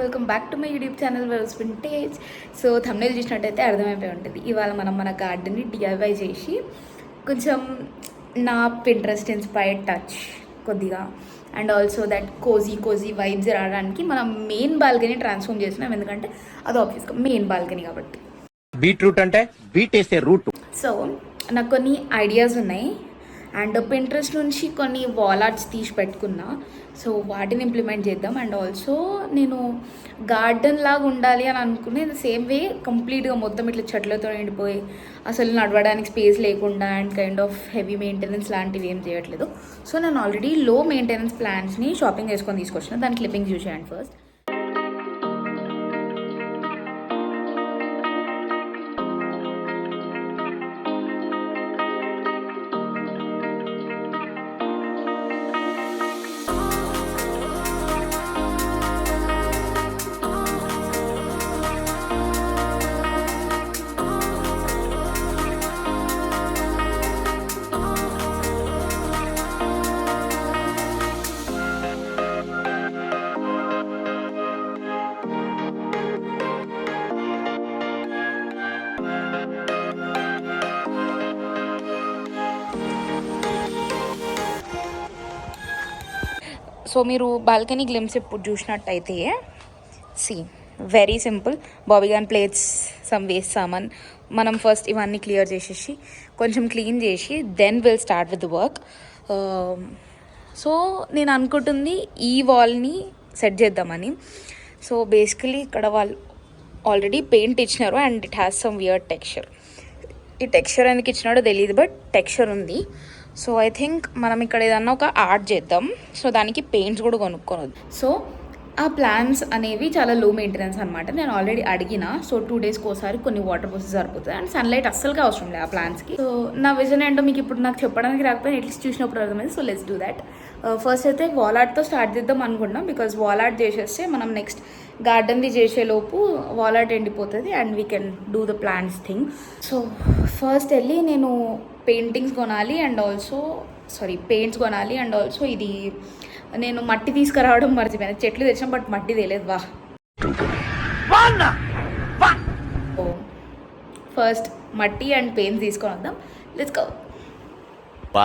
Welcome back to my YouTube channel Wells Vintage. So thumbnail చూసినట్టయితే అర్థమైపోయి ఉంటుంది. ఇవాళ మనం మన గార్డెన్ని డిఐవై చేసి కొంచెం నా పింట్రెస్ట్ ఇన్స్పైర్డ్ టచ్ కొద్దిగా and also that cosy vibes రావడానికి మనం మెయిన్ బాల్కనీ ట్రాన్స్ఫార్మ్ చేసినాం. ఎందుకంటే అది ఆబ్వియస్గా మెయిన్ బాల్కనీ కాబట్టి. బీట్రూట్ అంటే బీట్ వేసే రూట్. సో నాకు కొన్ని ఐడియాస్ ఉన్నాయి అండ్ పింట్రెస్ట్ నుంచి కొన్ని వాల్ ఆర్ట్స్ తీసి పెట్టుకున్నా. సో వాటిని ఇంప్లిమెంట్ చేద్దాం. అండ్ ఆల్సో నేను గార్డెన్ లాగా ఉండాలి అని అనుకునే సేమ్ వే కంప్లీట్గా మొత్తం ఇట్లా చెట్లతో నిండిపోయి అసలు నడవడానికి స్పేస్ లేకుండా and kind of heavy maintenance లాంటివి ఏం చేయట్లేదు. సో నేను ఆల్రెడీ లో మెయింటెనెన్స్ ప్లాంట్స్ని షాపింగ్ చేసుకొని తీసుకొచ్చిన. దాని క్లిప్పింగ్స్ చూసేయండి ఫస్ట్. సో మీరు బాల్కనీ గ్లిమ్స్ ఇప్పుడు చూసినట్టయితే వెరీ సింపుల్ బాబీగాన్ ప్లేట్స్ సమ్ వేస్ట్ సామాన్ మనం ఫస్ట్ ఇవన్నీ క్లియర్ చేసేసి కొంచెం క్లీన్ చేసి then will start with the work. So నేను అనుకుంటుంది ఈ వాల్ని సెట్ చేద్దామని. సో బేసికలీ ఇక్కడ వాళ్ళు ఆల్రెడీ పెయింట్ ఇచ్చినారు and it has some weird texture. ఈ టెక్స్చర్ ఎందుకు ఇచ్చినాడో తెలియదు, బట్ టెక్స్చర్ ఉంది. సో ఐ థింక్ మనం ఇక్కడ ఏదన్నా ఒక ఆర్ట్ చేద్దాం. సో దానికి పెయింట్స్ కూడా కొనుక్కోవద్దు. సో ఆ ప్లాంట్స్ అనేవి చాలా లో మెయింటెనెన్స్ అనమాట. నేను ఆల్రెడీ అడిగిన. సో 2 డేస్కి ఒకసారి కొన్ని వాటర్ పోసి సరిపోతుంది అండ్ సన్లైట్ అస్సలుగా అవసరం లేదు ఆ ప్లాంట్స్కి. సో నా విజన్ ఏంటో మీకు ఇప్పుడు నాకు చెప్పడానికి రాకపోయినా అట్లీస్ట్ చూసినప్పుడు అర్థమైంది. So let's do that. First అయితే వాల్ ఆర్ట్తో స్టార్ట్ చేద్దాం అనుకుంటున్నాం. బికాజ్ వాల్ ఆర్ట్ చేసేస్తే మనం నెక్స్ట్ గార్డెన్ది చేసేలోపు వాల్ ఆర్ట్ ఎండిపోతుంది and we can do the plants thing. So first వెళ్ళి నేను పెయింట్స్ కొనాలి అండ్ ఆల్సో ఇది నేను మట్టి తీసుకురావడం మర్చిపోయాను. చెట్లు తెచ్చాం బట్ మట్టి తెలియదు. ఫస్ట్ మట్టి అండ్ పెయింట్స్ తీసుకొని వద్దాం. Let's go.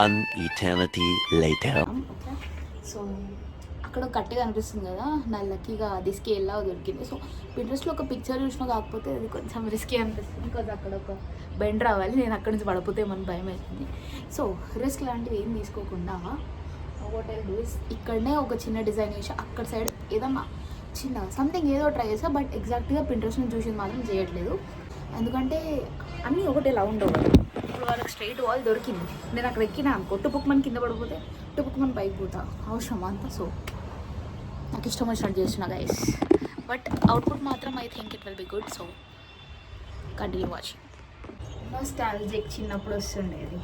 One eternity later. So అక్కడ కట్టి కనిపిస్తుంది కదా, నా లక్కీగా అది స్కేల్లా దొరికింది. సో పింట్రెస్ట్లో ఒక పిక్చర్ చూసినా కాకపోతే అది కొంచెం రిస్కీ అనిపిస్తుంది. బికాజ్ అక్కడ ఒక బెండ్ రావాలి, నేను అక్కడి నుంచి పడిపోతే మన భయం అవుతుంది. సో రిస్క్ లాంటివి ఏం తీసుకోకుండా వాట్ ఐ డూ ఇస్ ఇక్కడనే ఒక చిన్న డిజైన్ చేసి అక్కడ సైడ్ ఏదన్నా చిన్న సంథింగ్ ఏదో ట్రై చేసా. బట్ ఎగ్జాక్ట్గా పింట్రెస్ట్ని చూసింది మాత్రం చేయట్లేదు. ఎందుకంటే అన్నీ ఒకటేలా ఉండవు. ఇప్పుడు వాళ్ళకి స్ట్రైట్ వాల్ దొరికింది, నేను అక్కడ ఎక్కినా అనుకో టుపుక్మని కింద పడిపోతే టుపుక్మని పైకి పోతా అవసరం అంతా. సో నాకు ఇష్టం వచ్చినట్టు చేస్తున్నా గైస్, బట్ అవుట్పుట్ మాత్రం I think it will be good. So continue watching. Nostalgic చిన్నప్పుడు వస్తుండేది.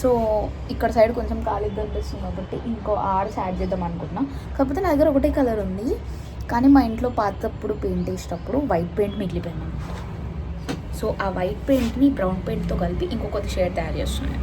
సో ఇక్కడ సైడ్ కొంచెం ఖాళీ కనిపిస్తుంది కాబట్టి ఇంకో ఆర్ట్స్ యాడ్ చేద్దాం అనుకుంటున్నా. కాకపోతే నా దగ్గర ఒకటే కలర్ ఉంది, కానీ మా ఇంట్లో పాతప్పుడు పెయింట్ వేసేటప్పుడు వైట్ పెయింట్ మిగిలిపోయింది. సో ఆ వైట్ పెయింట్ని బ్రౌన్ పెయింట్తో కలిపి ఇంకొక షేడ్ తయారు చేస్తున్నాను.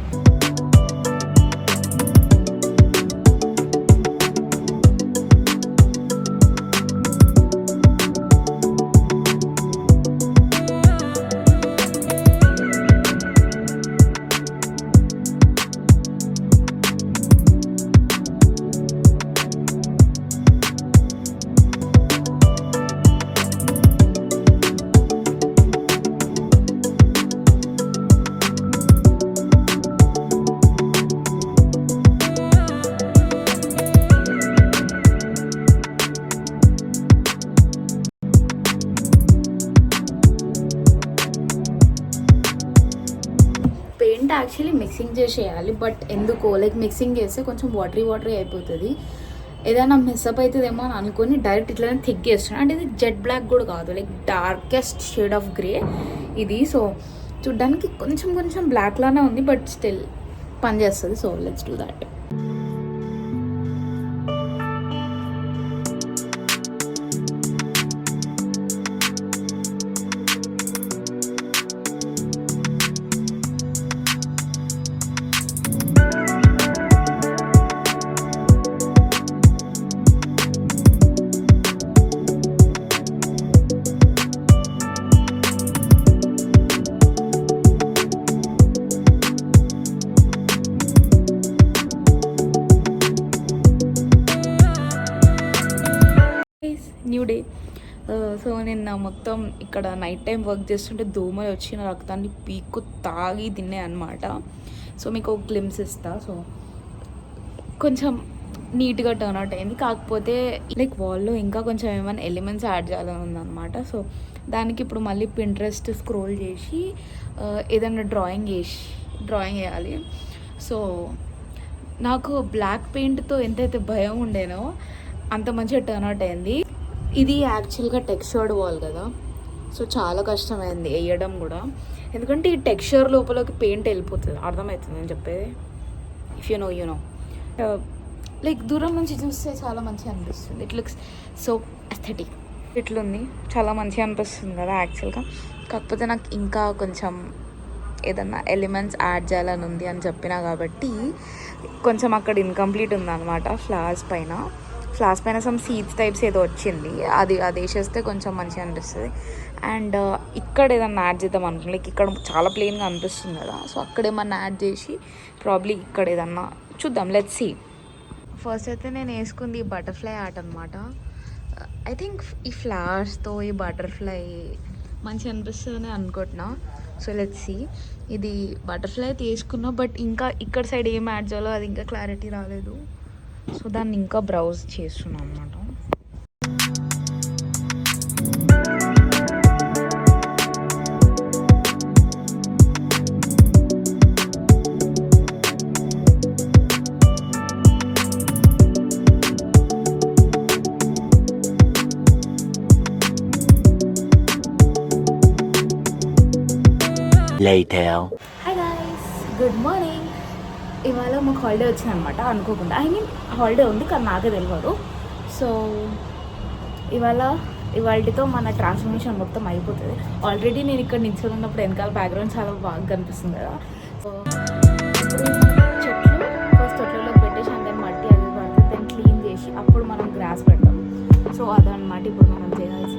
యాక్చువల్లీ మిక్సింగ్ చేసేయాలి, బట్ ఎందుకో లైక్ మిక్సింగ్ చేస్తే కొంచెం వాటరీ అయిపోతుంది, ఏదైనా మిస్అప్ అవుతుందేమో అని అనుకొని డైరెక్ట్ ఇట్లనే థిక్ చేస్తున్నాను. అంటే ఇది జెట్ బ్లాక్ కూడా కాదు, like darkest shade of grey ఇది. సో చూడ్డానికి కొంచెం బ్లాక్ లానే ఉంది, బట్ స్టిల్ పని చేస్తుంది. So let's do that. New day. So నిన్న మొత్తం ఇక్కడ నైట్ టైం వర్క్ చేస్తుంటే దోమలు వచ్చి నా రక్తాన్ని పీక్కు తాగి తిన్నాయి అనమాట. సో మీకు ఒక గ్లిమ్స్ ఇస్తా. సో కొంచెం నీట్గా టర్న్ అవుట్ అయింది, కాకపోతే లైక్ వాల్లో ఇంకా కొంచెం ఏమైనా ఎలిమెంట్స్ యాడ్ చేయాలని ఉందన్నమాట. సో దానికి ఇప్పుడు మళ్ళీ పింట్రెస్ట్ స్క్రోల్ చేసి ఏదైనా డ్రాయింగ్ వేయాలి. సో నాకు బ్లాక్ పెయింట్తో ఎంతైతే భయం ఉండేనో అంత మంచిగా టర్న్ అవుట్ అయింది. ఇది యాక్చువల్గా టెక్స్చర్డ్ వాల్ కదా, సో చాలా కష్టమైంది వేయడం కూడా, ఎందుకంటే ఈ టెక్స్చర్ లోపలికి పెయింట్ వెళ్ళిపోతుంది. అర్థమవుతుంది నేను చెప్పేది. ఇఫ్ యూ నో లైక్ దూరం నుంచి చూస్తే చాలా మంచిగా అనిపిస్తుంది. It looks so aesthetic. ఇట్లుంది, చాలా మంచిగా అనిపిస్తుంది కదా యాక్చువల్గా. కాకపోతే నాకు ఇంకా కొంచెం ఏదన్నా ఎలిమెంట్స్ యాడ్ చేయాలని ఉంది అని చెప్పినా కాబట్టి కొంచెం అక్కడ ఇన్కంప్లీట్ ఉందన్నమాట. ఫ్లవర్స్ పైన సమ్ సీడ్స్ టైప్స్ ఏదో వచ్చింది, అది వేసేస్తే కొంచెం మంచిగా అనిపిస్తుంది. అండ్ ఇక్కడ ఏదన్నా యాడ్ చేద్దాం అనుకుంటున్నాను. లైక్ ఇక్కడ చాలా ప్లెయిన్గా అనిపిస్తుంది కదా, సో అక్కడ ఏమన్నా యాడ్ చేసి ప్రాబ్లీ ఇక్కడ ఏదన్నా చూద్దాం. Let's see. ఫస్ట్ అయితే నేను వేసుకుంది ఈ బటర్ఫ్లై ఆర్ట్ అనమాట. ఐ థింక్ ఈ ఫ్లవర్స్తో ఈ బటర్ఫ్లై మంచిగా అనిపిస్తుందని అనుకుంటున్నా. So let's see. ఇది బటర్ఫ్లై అయితే వేసుకున్నా, బట్ ఇంకా ఇక్కడ సైడ్ ఏం యాడ్ చేయాలో అది ఇంకా క్లారిటీ రాలేదు. సో దాన్ని ఇంకా బ్రౌజ్ చేస్తున్నాను అనమాట. Later. Hi guys, good morning. ఇవాళ మాకు హాలిడే వచ్చింది అనమాట అనుకోకుండా. ఐ మీన్ హాలిడే ఉంది కానీ నాకే తెలియదు. సో ఇవాళతో మన ట్రాన్స్ఫర్మేషన్ మొత్తం అయిపోతుంది. ఆల్రెడీ నేను ఇక్కడ నిల్చొని ఉన్నప్పుడు వెనకాల బ్యాక్గ్రౌండ్ చాలా బాగా కనిపిస్తుంది కదా. సో చెట్లు ఫస్ట్ తొట్లలో పెట్టేసి అందరి మట్టి అది పడితే దాన్ని క్లీన్ చేసి అప్పుడు మనం గ్రాస్ పెడతాం. సో అదనమాట ఇప్పుడు మనం చేయాల్సింది.